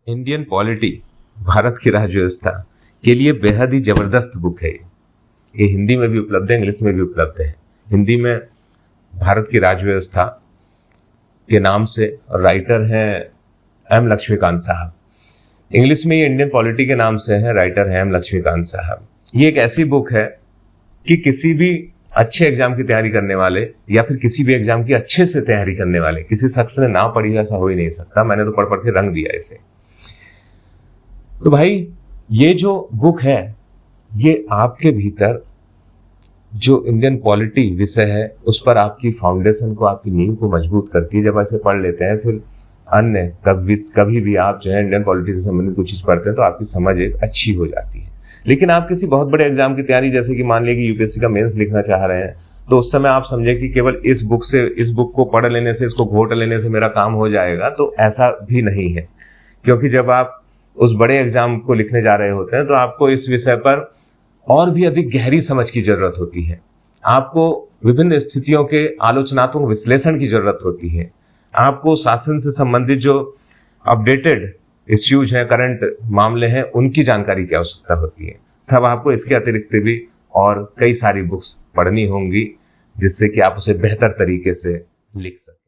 Indian polity, Bharat की राज्य व्यवस्था के लिए बेहद ही जबरदस्त बुक है। ये हिंदी में भी उपलब्ध है, इंग्लिश में भी उपलब्ध है। हिंदी में भारत की राज्य व्यवस्था के नाम से राइटर हैं एम लक्ष्मीकांत साहब। इंग्लिश में ये इंडियन पॉलिटी के नाम से है, राइटर हैं एम लक्ष्मीकांत साहब। ये एक ऐसी बुक है कि किसी भी अच्छे एग्जाम की तैयारी करने वाले या फिर किसी भी एग्जाम की अच्छे से तैयारी करने वाले किसी शख्स ने ना पढ़ी ऐसा हो ही नहीं सकता। मैंने तो पढ़ पढ़ के रंग दिया इसे। तो भाई ये जो बुक है ये आपके भीतर जो इंडियन पॉलिटी विषय है उस पर आपकी फाउंडेशन को, आपकी नींव को मजबूत करती है। जब ऐसे पढ़ लेते हैं फिर अन्य कभी भी आप जो है इंडियन पॉलिटी से संबंधित कुछ चीज पढ़ते हैं तो आपकी समझ एक अच्छी हो जाती है। लेकिन आप किसी बहुत बड़े एग्जाम की तैयारी, जैसे कि मान लीजिए कि यूपीएससी का मेंस लिखना चाह रहे हैं, तो उस समय आप समझे कि केवल इस बुक को पढ़ लेने से, इसको घोट लेने से मेरा काम हो जाएगा, तो ऐसा भी नहीं है। क्योंकि जब आप उस बड़े एग्जाम को लिखने जा रहे होते हैं तो आपको इस विषय पर और भी अधिक गहरी समझ की जरूरत होती है। आपको विभिन्न स्थितियों के आलोचनात्मक विश्लेषण की जरूरत होती है। आपको शासन से संबंधित जो अपडेटेड इश्यूज हैं, करंट मामले हैं, उनकी जानकारी की आवश्यकता होती है। तब आपको इसके अतिरिक्त भी और कई सारी बुक्स पढ़नी होंगी जिससे कि आप उसे बेहतर तरीके से लिख सकें।